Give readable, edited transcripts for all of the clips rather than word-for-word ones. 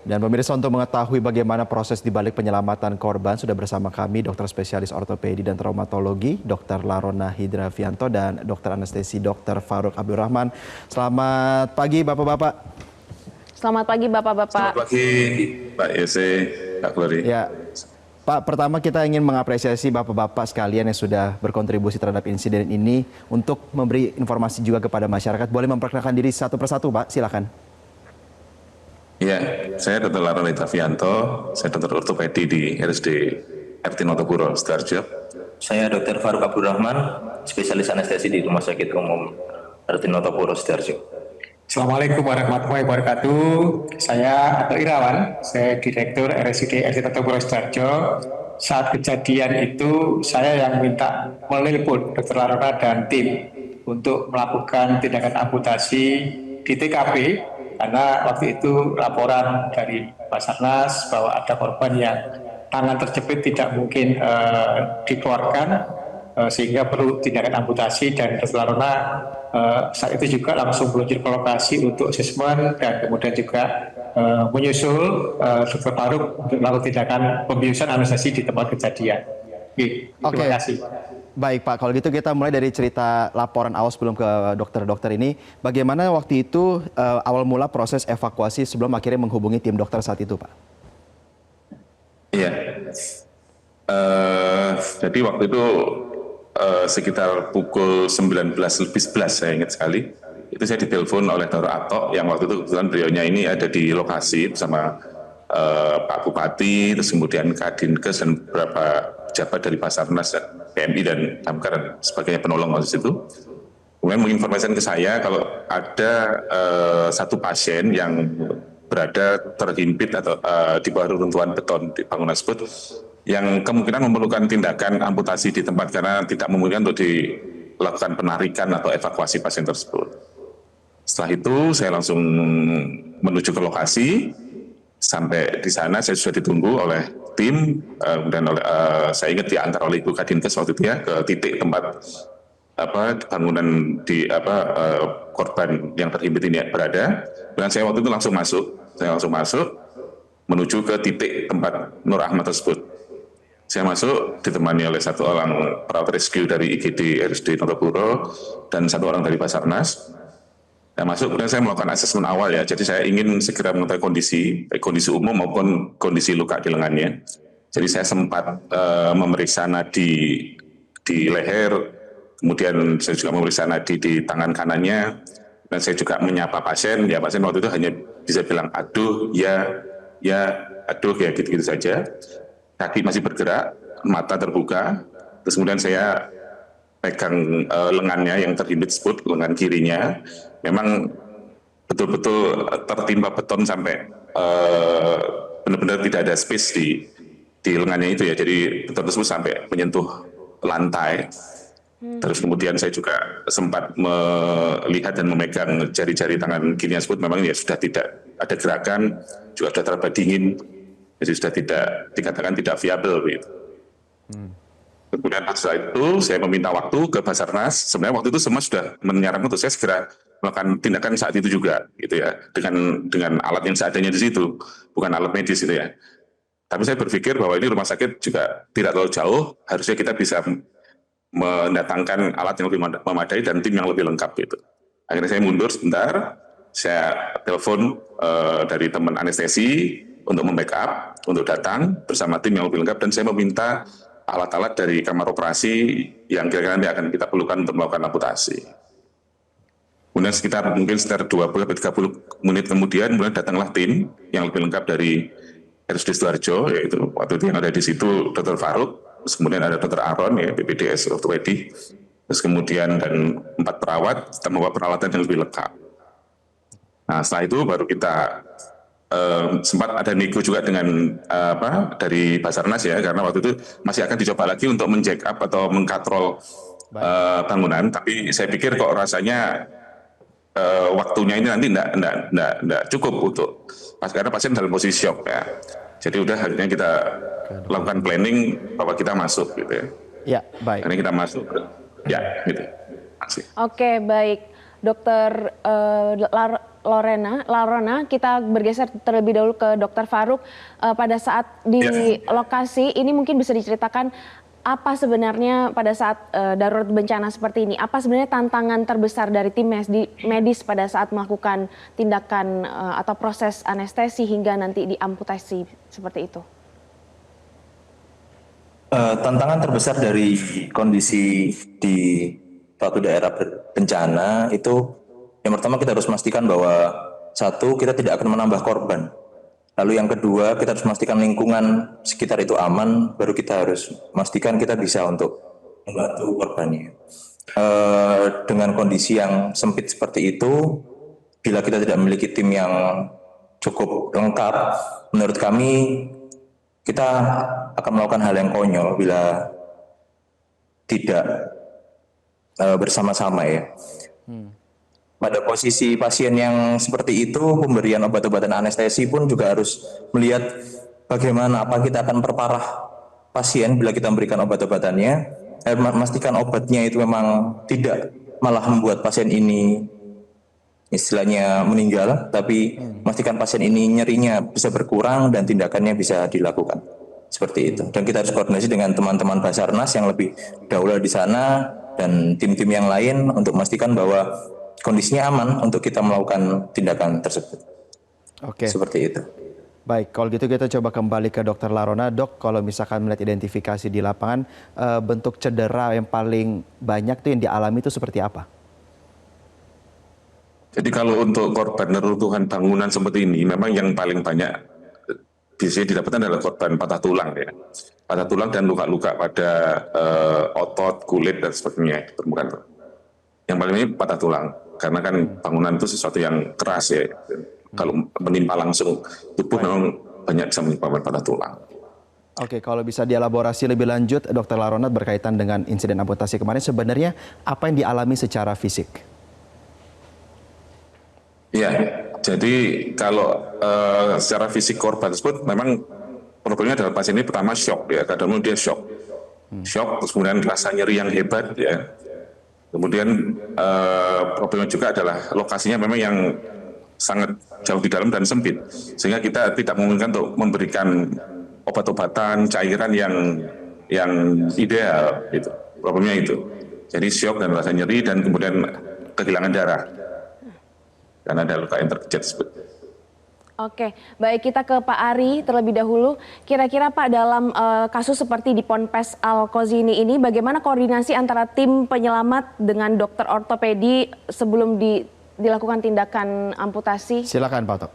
Dan pemirsa, untuk mengetahui bagaimana proses di balik penyelamatan korban, sudah bersama kami dokter spesialis ortopedi dan traumatologi, Dr. Larona Hidravianto dan dokter anestesi Dr. Faruk Abdurrahman. Selamat pagi Bapak-Bapak. Selamat pagi Bapak-Bapak. Selamat pagi Pak Yese, Pak Glory. Ya, Pak, pertama kita ingin mengapresiasi Bapak-Bapak sekalian yang sudah berkontribusi terhadap insiden ini untuk memberi informasi juga kepada masyarakat. Boleh memperkenalkan diri satu persatu, Pak? Silakan. Ya, saya Dr. Larona Hidravianto, saya dokter ortopedi di RSUD RT Notopuro, Sidoarjo. Saya Dr. Faruk Abdurrahman, spesialis anestesi di Rumah Sakit Umum RT Notopuro, Sidoarjo. Assalamualaikum warahmatullahi wabarakatuh. Saya Ato Irawan, saya Direktur RSUD RT Notopuro, Sidoarjo. Saat kejadian itu saya yang minta menelpon Dr. Larona dan tim untuk melakukan tindakan amputasi di TKP, karena waktu itu laporan dari Basarnas bahwa ada korban yang tangan terjepit tidak mungkin dikeluarkan, sehingga perlu tindakan amputasi, dan Dr. Larona saat itu juga langsung meluncur ke lokasi untuk asesmen dan kemudian juga menyusul Dr. Faruk untuk melakukan tindakan pembiusan anestesi di tempat kejadian. Terima kasih. Baik Pak, kalau gitu kita mulai dari cerita laporan awal sebelum ke dokter-dokter ini. Bagaimana waktu itu awal mula proses evakuasi sebelum akhirnya menghubungi tim dokter saat itu, Pak? Iya, jadi waktu itu sekitar pukul 19:11 saya ingat sekali. Itu saya ditelepon oleh Dr. Ato yang waktu itu kebetulan beliaunya ini ada di lokasi bersama Pak Bupati, terus kemudian Kadinkes dan beberapa pejabat dari Basarnas, PMI dan Damkar dan sebagainya penolong waktu itu. Kemudian menginformasikan ke saya kalau ada satu pasien yang berada terhimpit atau di bawah reruntuhan beton di bangunan tersebut yang kemungkinan memerlukan tindakan amputasi di tempat karena tidak memungkinkan untuk dilakukan penarikan atau evakuasi pasien tersebut. Setelah itu saya langsung menuju ke lokasi. Sampai di sana saya sudah ditunggu oleh tim, dan saya ingat diantar oleh Ibu Kadinkes waktu itu ya ke titik tempat bangunan di korban yang terhimpit ini berada. Dan saya waktu itu langsung masuk menuju ke titik tempat Nur Ahmad tersebut. Saya masuk ditemani oleh satu orang perawat rescue dari IGD RSUD Notopuro dan satu orang dari Basarnas. Saya masuk, kemudian saya melakukan asesmen awal ya. Jadi saya ingin segera mengetahui kondisi umum maupun kondisi luka di lengannya. Jadi saya sempat memeriksa nadi di leher, kemudian saya juga memeriksa nadi di tangan kanannya, dan saya juga menyapa pasien. Ya pasien waktu itu hanya bisa bilang aduh, aduh ya gitu-gitu saja. Kaki masih bergerak, mata terbuka, terus kemudian saya pegang lengannya yang terhimpit tersebut, lengan kirinya, memang betul-betul tertimpa beton sampai benar-benar tidak ada space di lengannya itu ya, jadi beton tersebut sampai menyentuh lantai. Terus kemudian saya juga sempat melihat dan memegang jari-jari tangan kirinya tersebut, memang ya sudah tidak ada gerakan, juga sudah terlalu dingin, jadi sudah dikatakan tidak viable begitu. Kemudian setelah itu saya meminta waktu ke Basarnas. Sebenarnya waktu itu semua sudah menyarankan untuk saya segera melakukan tindakan saat itu juga, gitu ya, dengan alat yang seadanya di situ, bukan alat medis itu ya. Tapi saya berpikir bahwa ini rumah sakit juga tidak terlalu jauh, harusnya kita bisa mendatangkan alat yang lebih memadai dan tim yang lebih lengkap gitu. Akhirnya saya mundur sebentar, saya telepon dari teman anestesi untuk membackup, untuk datang bersama tim yang lebih lengkap, dan saya meminta alat-alat dari kamar operasi yang kira-kira nanti akan kita perlukan untuk melakukan amputasi. Kemudian sekitar 20-30 menit kemudian datanglah tim yang lebih lengkap dari RSUD Sidoarjo, yaitu waktu itu yang ada di situ Dr. Faruk, terus kemudian ada Dr. Aron ya, BPDS ortopedi, terus kemudian dan 4 perawat tambah peralatan yang lebih lengkap. Nah setelah itu baru kita sempat ada nego juga dengan dari Basarnas ya, karena waktu itu masih akan dicoba lagi untuk men-check up atau mengkatrol bangunan, tapi saya pikir kok rasanya waktunya ini nanti enggak cukup untuk karena pasien dalam posisi shock ya. Jadi udah akhirnya kita lakukan planning bahwa kita masuk gitu ya. Ya, baik. Akhirnya kita masuk. Ya, gitu. Masih. Oke, baik. Dokter Larona, kita bergeser terlebih dahulu ke Dr. Faruk. Pada saat di lokasi ini mungkin bisa diceritakan apa sebenarnya pada saat darurat bencana seperti ini? Apa sebenarnya tantangan terbesar dari tim medis pada saat melakukan tindakan atau proses anestesi hingga nanti diamputasi seperti itu? Tantangan terbesar dari kondisi di suatu daerah bencana itu, yang pertama kita harus memastikan bahwa satu, kita tidak akan menambah korban. Lalu yang kedua, kita harus memastikan lingkungan sekitar itu aman, baru kita harus memastikan kita bisa untuk membantu korbannya. Dengan kondisi yang sempit seperti itu, bila kita tidak memiliki tim yang cukup lengkap, menurut kami kita akan melakukan hal yang konyol bila tidak bersama-sama ya. Pada posisi pasien yang seperti itu, pemberian obat-obatan anestesi pun juga harus melihat bagaimana, apa kita akan perparah pasien bila kita memberikan obat-obatannya, memastikan obatnya itu memang tidak malah membuat pasien ini istilahnya meninggal, tapi memastikan pasien ini nyerinya bisa berkurang dan tindakannya bisa dilakukan seperti itu. Dan kita harus koordinasi dengan teman-teman Basarnas yang lebih dahulu di sana dan tim-tim yang lain untuk memastikan bahwa kondisinya aman untuk kita melakukan tindakan tersebut. Oke. Seperti itu. Baik, kalau gitu kita coba kembali ke Dr. Larona. Dok, kalau misalkan melihat identifikasi di lapangan, bentuk cedera yang paling banyak tuh yang dialami itu seperti apa? Jadi kalau untuk korban neruntuhan bangunan seperti ini, memang yang paling banyak biasanya didapatkan adalah korban patah tulang ya. Patah tulang dan luka-luka pada otot, kulit dan sebagainya di permukaan. Yang paling banyak patah tulang, karena kan bangunan itu sesuatu yang keras ya. Kalau menimpa langsung tubuh memang banyak bisa menyebabkan patah tulang. Oke, kalau bisa dielaborasi lebih lanjut, Dr. Larona, berkaitan dengan insiden amputasi kemarin, sebenarnya apa yang dialami secara fisik? Ya, jadi kalau secara fisik korban tersebut memang problemnya adalah pasien ini pertama shock ya, kadang-kadang dia shock, terus kemudian rasa nyeri yang hebat ya. Kemudian problemnya juga adalah lokasinya memang yang sangat jauh di dalam dan sempit, sehingga kita tidak memungkinkan untuk memberikan obat-obatan, cairan yang ideal. Gitu. Problemnya itu. Jadi shock dan rasa nyeri dan kemudian kehilangan darah karena ada luka yang terkejut tersebut. Oke, baik, kita ke Pak Ari terlebih dahulu. Kira-kira Pak, dalam kasus seperti di Ponpes Al-Kozini ini, bagaimana koordinasi antara tim penyelamat dengan dokter ortopedi sebelum dilakukan tindakan amputasi? Silakan Pak Tok.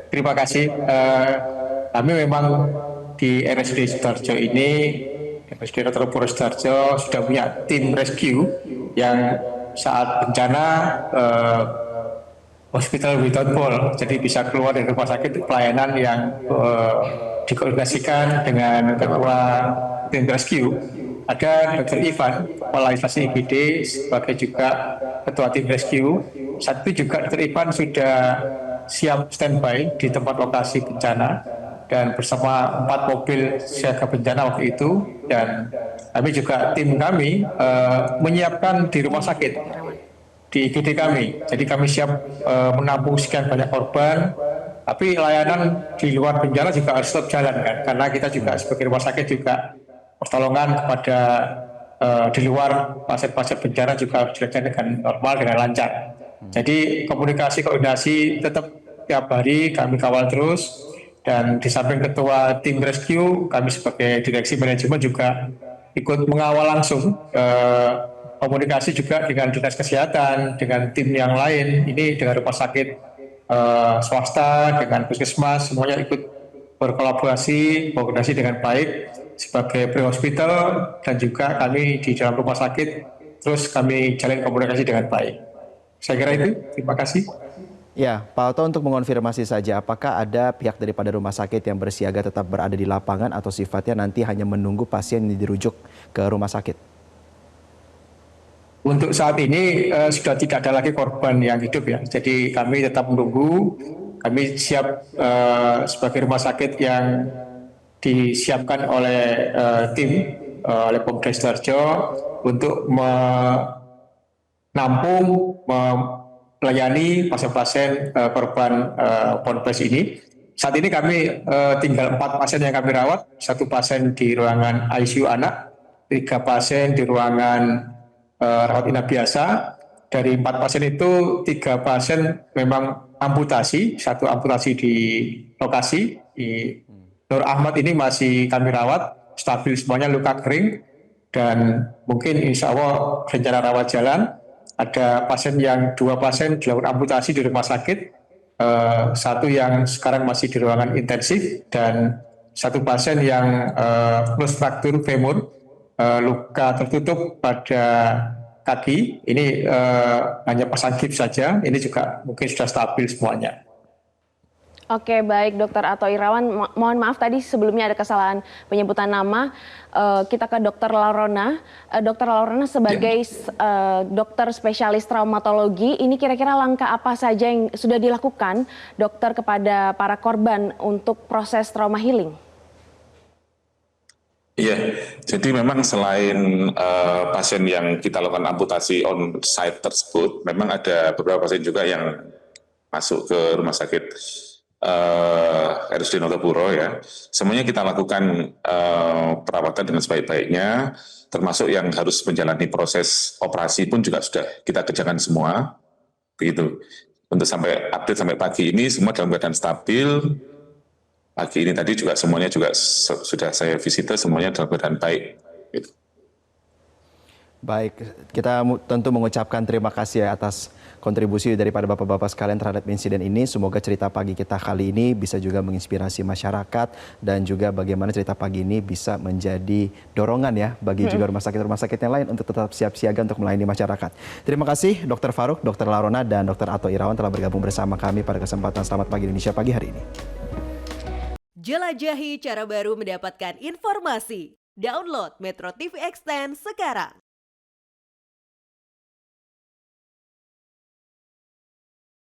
Terima kasih. Kami memang di RSUD Sidoarjo ini, RSUD Dr. Puro Sidoarjo sudah punya tim rescue yang saat bencana hospital without wall, jadi bisa keluar dari rumah sakit, pelayanan yang dikoordinasikan dengan ketua tim rescue. Ada Dr. Ivan, kepala instansi IGD sebagai juga ketua tim rescue. Saat itu juga Dr. Ivan sudah siap standby di tempat lokasi bencana dan bersama 4 mobil siaga bencana waktu itu, dan kami juga tim kami menyiapkan di rumah sakit di IGD kami. Jadi kami siap menampung sekian banyak korban, tapi layanan di luar bencana juga harus tetap jalan kan, karena kita juga sebagai rumah sakit juga pertolongan kepada di luar pasien-pasien bencana juga dilakukan dengan normal, dengan lancar. Jadi koordinasi tetap tiap hari kami kawal terus. Dan di samping ketua tim rescue, kami sebagai direksi manajemen juga ikut mengawal langsung komunikasi juga dengan dinas kesehatan, dengan tim yang lain, ini dengan rumah sakit swasta, dengan puskesmas, semuanya ikut berkolaborasi, koordinasi dengan baik sebagai pre-hospital, dan juga kami di dalam rumah sakit, terus kami jalin komunikasi dengan baik. Saya kira itu, terima kasih. Ya, Pak Oto, untuk mengonfirmasi saja, apakah ada pihak daripada rumah sakit yang bersiaga tetap berada di lapangan atau sifatnya nanti hanya menunggu pasien yang dirujuk ke rumah sakit? Untuk saat ini sudah tidak ada lagi korban yang hidup ya, jadi kami tetap menunggu. Kami siap sebagai rumah sakit yang disiapkan oleh tim oleh Polres Sidoarjo untuk nampung melayani pasien-pasien korban Ponpes ini. Saat ini kami tinggal 4 pasien yang kami rawat, 1 pasien di ruangan ICU anak, 3 pasien di ruangan rawat inap biasa. Dari 4 pasien itu 3 pasien memang amputasi, 1 amputasi di lokasi. Di Nur Ahmad ini masih kami rawat, stabil semuanya, luka kering, dan mungkin insya Allah rencana rawat jalan. Ada pasien yang 2 pasien dilakukan amputasi di rumah sakit, 1 yang sekarang masih di ruangan intensif, dan 1 pasien yang plus fraktur femur, luka tertutup pada kaki, ini hanya pasang gips saja, ini juga mungkin sudah stabil semuanya. Oke, baik Dokter Ato Irawan, mohon maaf tadi sebelumnya ada kesalahan penyebutan nama. Kita ke Dokter Larona. Dokter Larona sebagai dokter spesialis traumatologi, ini kira-kira langkah apa saja yang sudah dilakukan dokter kepada para korban untuk proses trauma healing? Iya, jadi memang selain pasien yang kita lakukan amputasi on site tersebut, memang ada beberapa pasien juga yang masuk ke rumah sakit RSUD Notopuro ya. Semuanya kita lakukan perawatan dengan sebaik-baiknya, termasuk yang harus menjalani proses operasi pun juga sudah kita kerjakan semua, begitu. Untuk sampai update sampai pagi ini semua dalam keadaan stabil. Pagi ini tadi juga semuanya juga sudah saya visite, semuanya dalam keadaan baik. Gitu. Baik, kita tentu mengucapkan terima kasih ya atas kontribusi daripada Bapak-Bapak sekalian terhadap insiden ini. Semoga cerita pagi kita kali ini bisa juga menginspirasi masyarakat dan juga bagaimana cerita pagi ini bisa menjadi dorongan ya bagi juga rumah sakit yang lain untuk tetap siap siaga untuk melayani masyarakat. Terima kasih Dr. Faruk, Dr. Larona, dan Dr. Ato Irawan telah bergabung bersama kami pada kesempatan Selamat Pagi Indonesia pagi hari ini. Jelajahi cara baru mendapatkan informasi. Download Metro TV Extend sekarang.